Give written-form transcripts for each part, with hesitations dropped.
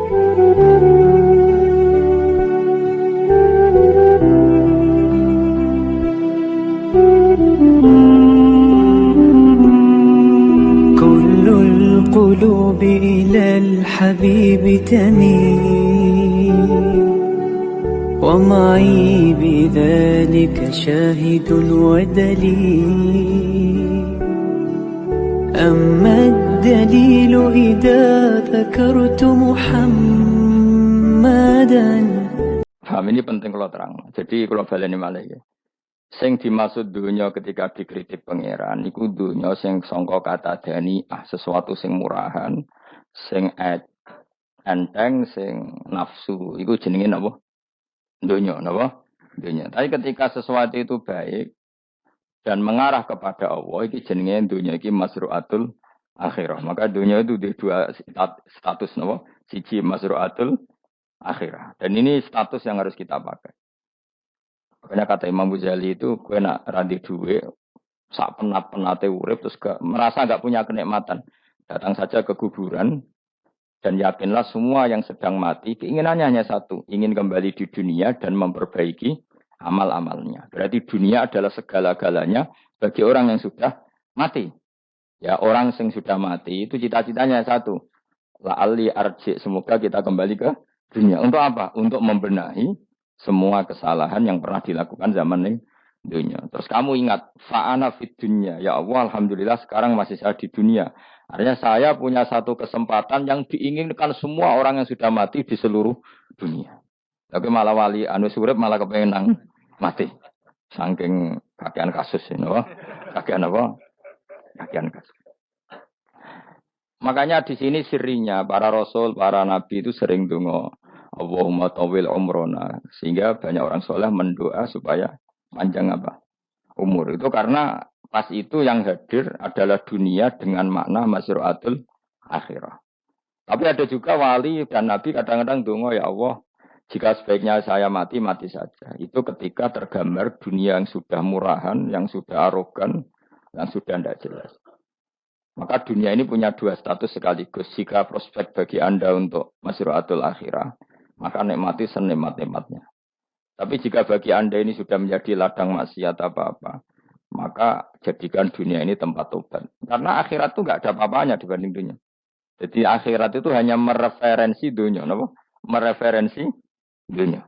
كل القلوب إلى الحبيب تميل ومعي بذلك شاهد ودليل أما الدليل إذا ذكرت محمدا. Paham, ini penting kalau terang. Jadi kalau baleni malih ya. Sing dimaksud dunya ketika dikritik pangeran iku dunya sing sangka kata dani'ah, sesuatu sing murahan, sing enteng, sing nafsu. Iku jenenge napa? Dunya, napa? Dunya. Tapi ketika sesuatu itu baik dan mengarah kepada Allah, iki jenenge dunya iki masru'atul akhirah. Maka dunya itu di dua status napa? Siji masru'atul akhirah. Dan ini status yang harus kita pakai. Makanya kata Imam Ghazali itu, gue nak randi duwe, sak penat-penate urip, terus merasa gak punya kenikmatan. Datang saja ke kuburan, dan yakinlah semua yang sedang mati, keinginannya hanya satu, ingin kembali di dunia dan memperbaiki amal-amalnya. Berarti dunia adalah segala-galanya bagi orang yang sudah mati. Ya, orang yang sudah mati, itu cita-citanya satu. La'ali arji, semoga kita kembali ke dunia. Untuk apa? Untuk membenahi semua kesalahan yang pernah dilakukan zaman ini dunia. Terus kamu ingat, fa'ana fid dunya. Ya Allah, alhamdulillah sekarang masih saya di dunia. Artinya saya punya satu kesempatan yang diinginkan semua orang yang sudah mati di seluruh dunia. Tapi malah wali anu surip malah kepengen mati. Saking kakean kasus ini, kakean apa? Kakean kasus. Makanya di sini sirinya para rasul, para nabi itu sering donga Allahumma tawil umrona, sehingga banyak orang soleh mendoa supaya panjang apa umur. Itu karena pas itu yang hadir adalah dunia dengan makna masru'atul akhirah. Tapi ada juga wali dan nabi kadang-kadang donga, ya Allah, jika sebaiknya saya mati, mati saja. Itu ketika tergambar dunia yang sudah murahan, yang sudah arogan, yang sudah tidak jelas. Maka dunia ini punya dua status sekaligus. Jika prospek bagi Anda untuk masru'atul akhirah, maka nikmati senikmat-nikmatnya. Tapi jika bagi Anda ini sudah menjadi ladang maksiat apa-apa, maka jadikan dunia ini tempat tobat. Karena akhirat itu nggak ada apa-apanya dibanding dunia. Jadi akhirat itu hanya mereferensi dunia, apa? Mereferensi dunia.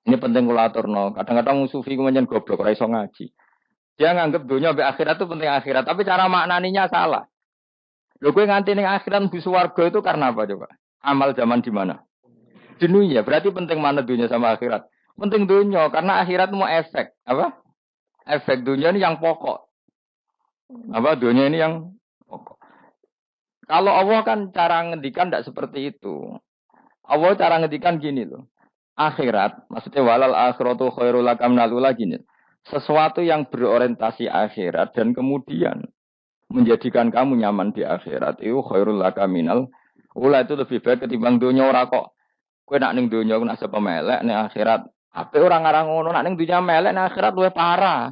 Ini penting kula aturno. Kadang-kadang sufi kemudian goblok, ora iso ngaji. Dia nganggep dunia sampai akhirat itu penting akhirat, tapi cara maknaninya salah. Lho kowe nganti ning akhirat mlebu swarga itu karena apa coba? Amal zaman di mana? Di dunia. Berarti penting mana dunia sama akhirat? Penting dunia karena akhirat mau efek, apa? Efek dunia ini yang pokok. Apa dunia ini yang pokok. Kalau Allah kan cara ngendikan tidak seperti itu. Allah cara ngendikan gini loh. Akhirat, maksudnya walal akhiratu khairul lakam nalula gini. Sesuatu yang berorientasi akhirat dan kemudian menjadikan kamu nyaman di akhirat itu khairul lakaminal ula, itu lebih baik ketimbang dunia. Ora kok kowe nak ning dunia nak sebab melek ning akhirat ape ora ngarang ngono, nak ning dunia melek ning akhirat luwih parah.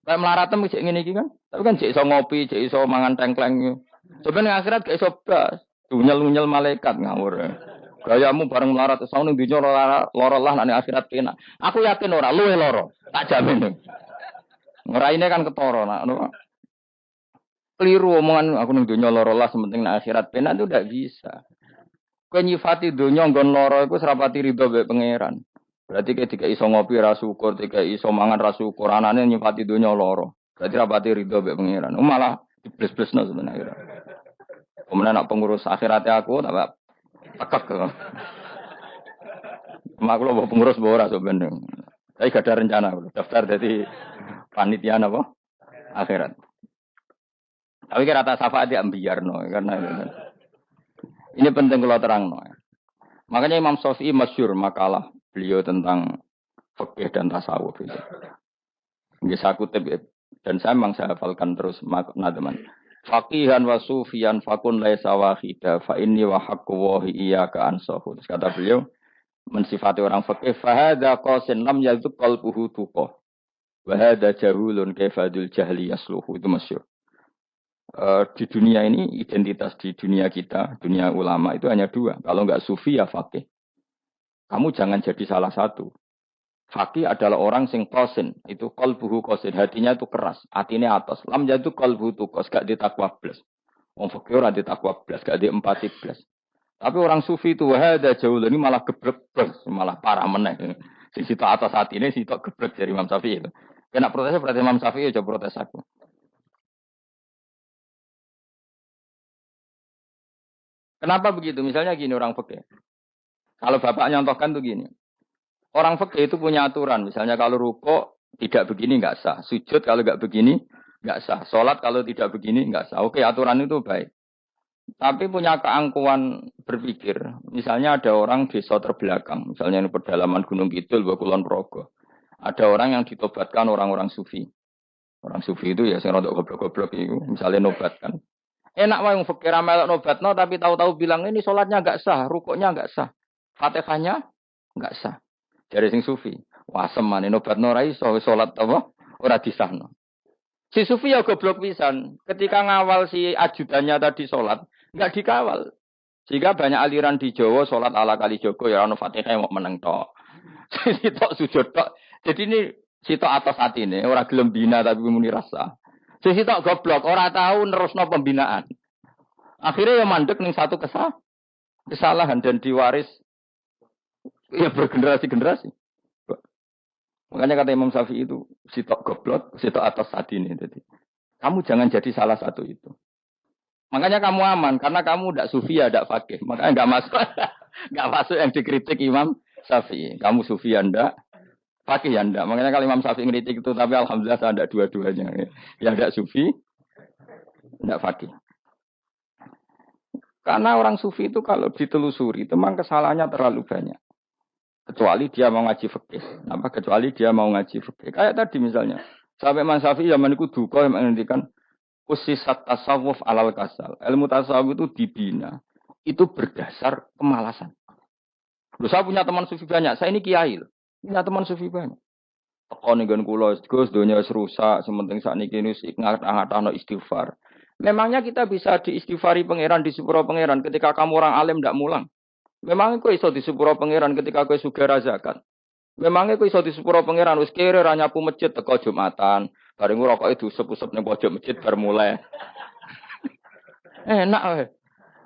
Kayak mlaratem cek ngene iki kan. Tapi kan cek iso ngopi, cek iso mangan tengkleng. Coba ning akhirat gak iso blas. Dunyel-dunyel malaikat ngawur. Gayamu bareng melarat iso ning dunia lara lah nak ning akhirat penak. Aku yakin ora luwih lara. Tak jamin. Ngeraine kan ketara nak ngono. Keliru omongan aku ning dunia lara lah sementing ning akhirat penak itu ndak bisa. Kowe nyifati dunia nggon lara iku serapati ridho mbek pangeran. Berarti ketika iso ngopi ra syukur, ketika iso mangan ra syukur, anane nyifati dunia lara. Berarti rapati ridho mbek pangeran. Malah dibles-blesno sebenarnya. Kemudian nak pengurus akhiratnya aku tak tekek. Mak kula pengurus ora sebenarnya. Saya gak ada rencana daftar jadi panitia apa? Akhirat. Tapi kira tak syafaat ya ambiarno karena ini penting kalau terang. Makanya Imam Syafi'i masyhur makalah beliau tentang fikih dan tasawuf itu. Nggih saya kutip dan saya memang saya hafalkan terus makna teman. Faqihan wa sufiyan fakun laisa wahida fa inni wa haqqu wa iyyaka ansahu. Terus kata beliau mensifati orang fikih fa hadza qasin lam yazuk qalbuhu tuqa. Wa hadza jahulun kaifadul jahli yasluhu, itu masyhur. Di dunia ini identitas di dunia kita, dunia ulama itu hanya dua. Kalau nggak sufi ya fakih. Kamu jangan jadi salah satu. Fakih adalah orang sing kosin, itu kolbuhu kosin, hatinya itu keras, hatinya atas. Lam jatuh kolbuhu tukos, gak ditakwa blas. Wong fakih ora ditakwa blas, gak diempati blas. Tapi orang sufi itu wahada jauh ini malah gebrek blas, malah parah meneh. Si situ atas hati ini, situ gebrek dari Imam Syafi'i itu. Kena protesnya berarti Imam Syafi'i aja protes aku. Kenapa begitu? Misalnya gini orang fakih. Kalau bapak nyontohkan tuh gini. Orang fikih itu punya aturan. Misalnya kalau ruko tidak begini nggak sah. Sujud kalau nggak begini nggak sah. Sholat kalau tidak begini nggak sah. Oke, aturan itu baik. Tapi punya keangkuhan berpikir. Misalnya ada orang desa terbelakang. Misalnya di pedalaman Gunung Kidul, Kulon Progo. Ada orang yang ditobatkan orang-orang sufi. Orang sufi itu ya sing rodok goblok-goblok itu. Misalnya nobatkan. Enak wae wong fikih ra melok nobatno tapi tahu-tahu bilang ini sholatnya nggak sah, rukuknya nggak sah, Fatihahnya nggak sah. Dari sing sufi, wah semane nobatno ra iso salat apa ora disahno. Si sufi ya goblok pisan. Ketika ngawal si ajudannya tadi salat, enggak dikawal. Sehingga banyak aliran di Jawa salat ala kali Joko ya ono Fatihah mau meneng tok. Sitok sujud tok. Jadi ini sitok atas atine ora gelem bina tapi muni rasa. Sitok goblok ora tahu nerusno pembinaan. Akhirnya ya mandek ning satu kesalahan dan diwaris ya bergenerasi-generasi. Makanya kata Imam Syafi'i itu sitok goblok, sitok atas hati ini. Jadi, kamu jangan jadi salah satu itu. Makanya kamu aman karena kamu tidak sufi ya tidak fakih. Makanya nggak masuk, nggak masuk yang dikritik Imam Syafi'i. Kamu sufi ya ndak, fakih ya ndak. Makanya kalau Imam Syafi'i kritik itu, tapi alhamdulillah saya ada dua-duanya. Yang tidak sufi, tidak fakih. Karena orang sufi itu kalau ditelusuri, itu memang kesalahannya terlalu banyak. Kecuali dia mau ngaji fikih. Kecuali dia mau ngaji fikih. Kayak tadi misalnya. Sampai Imam Syafi'i zaman itu duka yang menghentikan usisat tasawuf alal kasal. Ilmu tasawuf itu dibina. Itu berdasar kemalasan. Loh, saya punya teman sufi banyak. Saya ini kiai loh. Punya teman sufi banyak. Tekon dengan kulo, Gus, dunia rusak. Sementing saat ini ngat-ngat istighfar. Memangnya kita bisa diistighfari pangeran, di sepuro pangeran ketika kamu orang alim tidak mulang. Memangnya kau iso di sepuro pangeran ketika kau sugih zakat. Memangnya kau iso di sepuro pangeran wis kere ra nyapu masjid teko Jumatan, bareng rokok itu usep-usep ning pojok masjid bar mulai. Enak weh.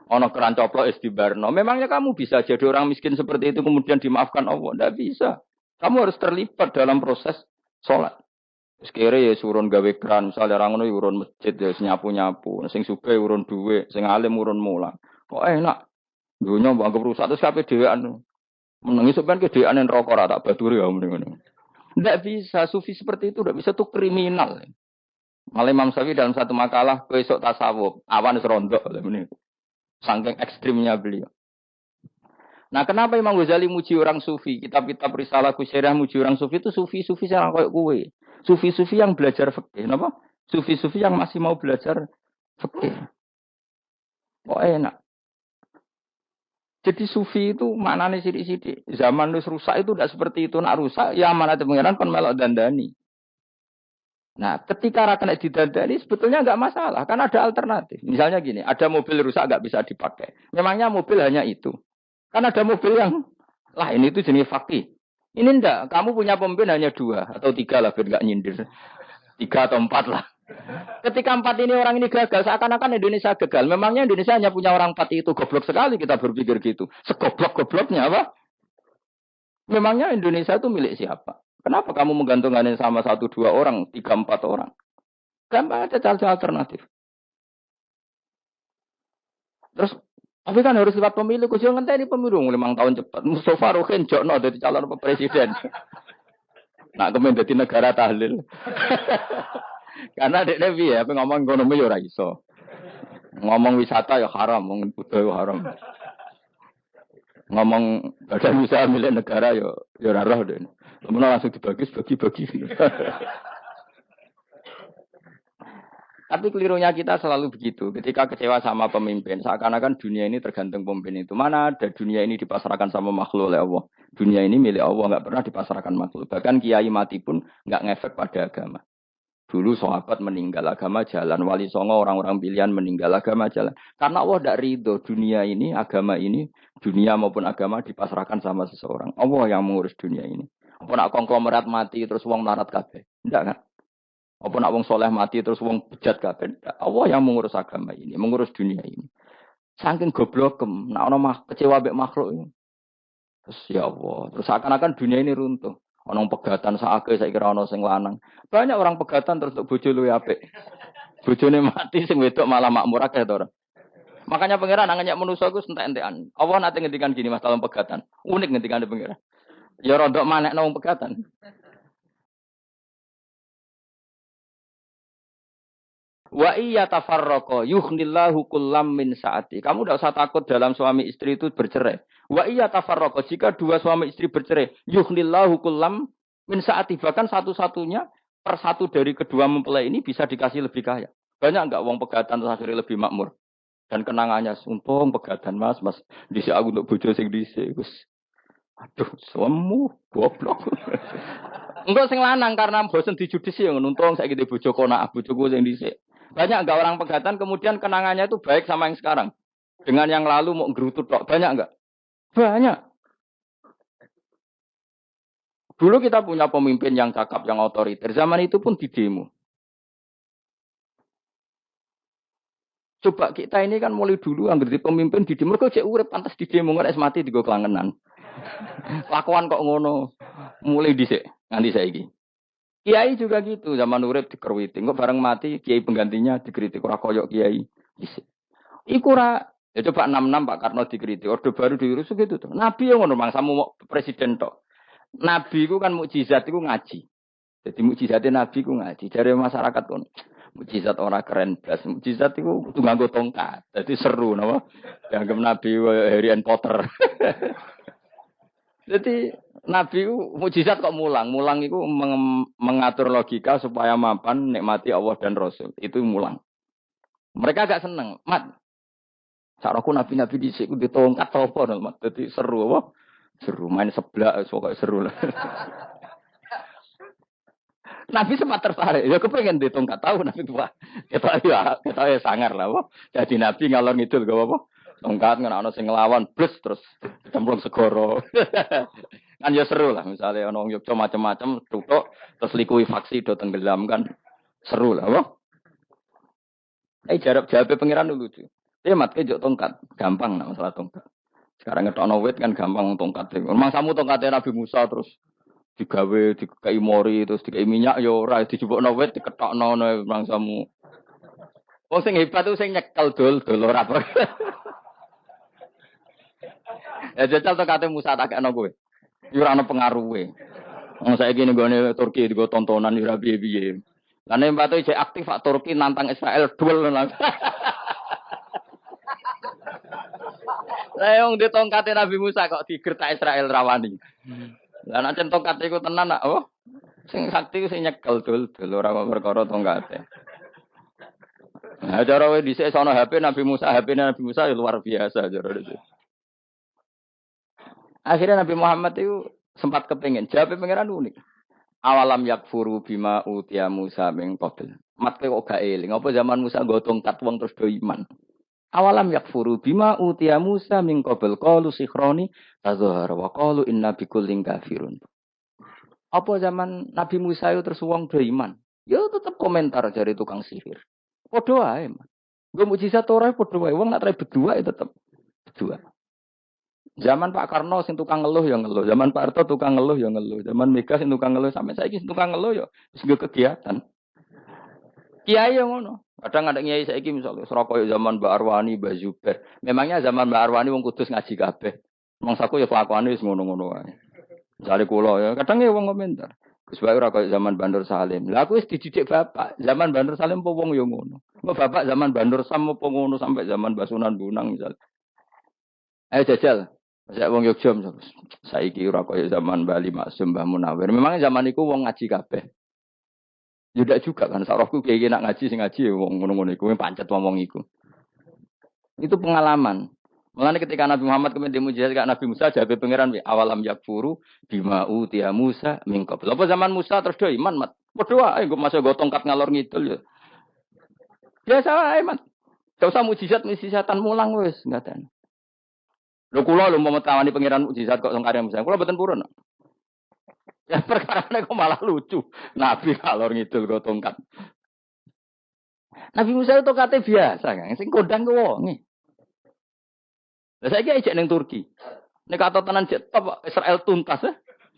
Ana keran coplok istibarno. Memangnya kamu bisa jadi orang miskin seperti itu kemudian dimaafkan Allah? Tidak bisa. Kamu harus terlibat dalam proses sholat. Wis kere ya urun gawe keran, misale ra ngono urun masjid ya nyapu-nyapu, sing sugih urun dhuwit, sing alim urun mulang. Kok enak. Dunia mbak anggap rusak terus kabeh dhewean. Menengi sampean ke dhewean neraka ora tak baturi ya mrene ngono. Ndak bisa sufi seperti itu, ndak bisa tuh kriminal. Malah Imam Syafi'i dalam satu makalah besok tasawuf, awan wis rondok ngene. Saking ekstrimnya beliau. Nah, kenapa Imam Ghazali muji orang sufi? Kitab-kitab Risalah Kusyirah muji orang sufi itu sufi-sufi yang kayak kowe. Sufi-sufi yang belajar fikih, napa? Sufi-sufi yang masih mau belajar fikih. Kok enak. Jadi sufi itu maknanya sidik-sidik. Zaman wis rusak itu tidak seperti itu. Nak rusak, ya amanat pengiran kon melok dandani. Nah, ketika rakan didandani sebetulnya nggak masalah, kan ada alternatif. Misalnya gini, ada mobil rusak nggak bisa dipakai. Memangnya mobil hanya itu. Kan ada mobil yang lain itu jenis fakih. Ini enggak, kamu punya pemimpin hanya 2 atau 3 lah, biar nggak nyindir. 3 atau 4 lah. Ketika 4 ini orang ini gagal, seakan-akan Indonesia gagal. Memangnya Indonesia hanya punya orang 4 itu. Goblok sekali kita berpikir gitu. Segoblok-gobloknya apa? Memangnya Indonesia itu milik siapa? Kenapa kamu menggantungkannya sama 1-2 orang, 3-4 orang? Gampang aja cari alternatif. Terus, tapi kan harus lewat pemilu. Kau jangan ngenteni pemilu 5 tahun cepat. Mustafa Rohin jokno jadi calon presiden. Nak kemen jadi negara tahlil. Karena dek Nevi ya, ngomong ekonomi ya ora iso. Ngomong wisata ya haram, ngomong budaya ya haram. Ngomong badan usaha milik negara ya ora roh deh. Kemudian langsung dibagi-bagi. Tapi kelirunya kita selalu begitu. Ketika kecewa sama pemimpin, seakan-akan dunia ini tergantung pemimpin itu. Mana ada dunia ini dipasarkan sama makhluk oleh Allah. Dunia ini milik Allah, nggak pernah dipasarkan makhluk. Bahkan kiai mati pun nggak ngefek pada agama. Dulu sahabat meninggal agama jalan, wali songo orang-orang pilihan meninggal agama jalan. Karena Allah tidak ridho dunia ini, agama ini, dunia maupun agama dipasrahkan sama seseorang. Allah yang mengurus dunia ini. Apa nak konglomerat mati terus wong melarat kabeh? Tidak kan? Apa nak wong soleh mati terus wong bejat kabeh? Tidak. Allah yang mengurus agama ini, mengurus dunia ini. Saking goblokem, nak ono kecewa mbek makhluk ini. Terus ya Allah, terus seakan-akan dunia ini runtuh. Ono pegatan sakake saya kira ono sing lanang. Banyak orang pegatan terus untuk bojo luwe apik. Bojone mati sing wedok malah makmur akeh to ora. Makanya pangeran nanya manusa iku entek-entekan. Allah nate ngendikan gini masalah pegatan. Unik ngendikane pangeran. Ya rodok manekno wong pegatan. Wa iya tafarraqa yughnillahu kullam min saati. Kamu tidak usah takut dalam suami istri itu bercerai. Wa iya tafarraqa jika dua suami istri bercerai, yughnillahu kullam min saati. Bahkan satu-satunya per satu dari kedua mempelai ini bisa dikasih lebih kaya. Banyak enggak wong pegatan terus akhirnya lebih makmur. Dan kenangannya untung pegatan Mas dhisik aku untuk bojo sing dhisik Gus. Aduh, semu goblok. Enggak sing lanang karena bosen dijudisi yang untung saiki bojo konak bojoku sing dhisik. Banyak enggak orang pegatan kemudian kenangannya itu baik sama yang sekarang. Dengan yang lalu mau gerutut tok. Banyak enggak? Banyak. Dulu kita punya pemimpin yang cakap, yang otoriter. Zaman itu pun di demo. Coba kita ini kan mulai dulu anggar di pemimpin di demo. Kok cek urip pantas di demo. Nggak es mati di kelangenan. Lakuan kok ngono. Mulai dhisik nganti saiki. Kiai juga gitu, zaman urip dikerwiti. Kok bareng mati kiai penggantinya dikritik ora koyok kiai. Iku ora ya coba 66 Pak Karno dikritik, orde baru diurus gitu tuh. Nabi yang ngono mangsamu presiden tok. Nabi ku kan mukjizat iku ngaji. Jadi mukjizatnya Nabi ku ngaji. Dari masyarakat pun mukjizat ora keren blas. Mukjizat iku kudu nganggo tongkat. Jadi seru napa? Dianggap Nabi Harry Potter. Jadi Nabi mukjizat kok mulang. Mulang itu mengatur logika supaya mapan nikmati Allah dan Rasul. Itu mulang. Mereka agak seneng. Mat, caraku Nabi-Nabi dhisik ku ditongkat apa mat. Jadi seru apa? Seru main seblak pokoknya seru lah. Nabi sempat tertarik. Ya kepengen ditongkat tahu Nabi tua. Kita ya sangar lah. Wah. Jadi Nabi ngalor ngidul gak apa? Tongkat ngene ana sing nglawan blus terus cemplung segoro. Kan ya seru lah misalnya ana wong Yogya macam-macam tutuk terus likui faksi do tenggelam kan seru lah apa? Jawab pangeran dulu tuh. Dia matke jok tongkat, gampang nak masalah tongkat. Sekarang ngetokno wit kan gampang tongkat. Memang samu tongkatnya Nabi Musa terus digawe dikai mori terus dikai minyak ya ora dijupukno wit diketokno memang samu. Wong sing hebat tuh sing nyekel dol ora apa. Ya jajal tongkate Musa tak kena kowe. Yo ora ana pengaruhe. Wong saiki ning gone Turki digo tontonan yo ora piye-piye. Lah nek mbate isih aktif Pak Turki nantang Israel duel lah. Lah wong di tongkate Nabi Musa kok digertak Israel rawani. Lah nek tongkate iku tenan nak oh sing sakti sing nyekel dul ora perkara tongkate. Nah, cara wae dhisik sono HP Nabi Musa ya luar biasa cara itu. Akhirnya Nabi Muhammad itu sempat kepengen jawab pangeran unik. Awalam yakfuru bima utiya Musa min qabl. Matke kok gak eling apa zaman Musa nggo tongkat wong terus do iman. Awalam yakfuru bima utiya Musa min qabl qalu sikhroni tazahar wa qalu inna bikullin kafirun. Apa zaman Nabi Musa itu terus wong do iman? Ya tetep komentar dari tukang sihir. Padha wae. Nggo mukjizat ora padha wae wong nak berdua ya tetep berdua. Zaman Pak Karno sing tukang ngeluh ya ngeluh, zaman Pak Harto tukang ngeluh ya ngeluh, zaman Mega sing tukang ngeluh sampai saiki sing tukang ngeluh ya wis kegiatan. Kiai yang ngono. Kadang ada kiai saiki misalnya Surabaya zaman Mbak Arwani, Mbak Zubair. Memangnya zaman Mbak Arwani wong Kudus ngaji kabeh. Mangsaku ya kelakuane wis ngono-ngono wae. Misale kula ya kadang ya wong komentar. Gus wae ora kaya zaman Bandur Salim. Lah aku wis dididik bapak, zaman Bandur Salim apa wong ya ngono. Kok bapak zaman Bandur Sam apa ngono sampai zaman Basunan Bunang misal. Ayo jajal. Saya wong Yogya saiki ora kaya zaman Bali Maksum Mbah Munawir. Memang zaman iku wong ngaji kabeh. Ya ndak juga kan sarahku kiye nak ngaji sing ngaji wong ngono-ngono iku pancet wong iku. Itu pengalaman. Mulane ketika Nabi Muhammad kemudian mujizat kak Nabi Musa jawab pangeran awalam yakfuru bima utiya Musa min qabl. Apa zaman Musa terus do iman mat. Padha wae nggo masuk go tongkat ngalor ngidul ya. Biasa wae mat. Gak usah mujizatan mulang wis ngaten. Lho kula lho mau tawani pangeran mujizat kok sangkare Musa. Kula mboten purun. Ya perkara kok malah lucu. Nabi ngalor ngidul go tongkat. Nabi Musa itu kate biasa kan, sing kondang ku wonge. Lah saiki ejek ning Turki. Nek kata tenan jet top Israel tuntas ya.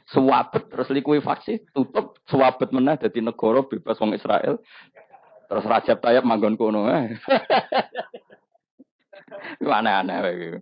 Suwabet terus likuifaksi tutup suwabet meneh dadi negara bebas wong Israel. Terus Rajab Tayyip manggon kono. Iku aneh-aneh wae.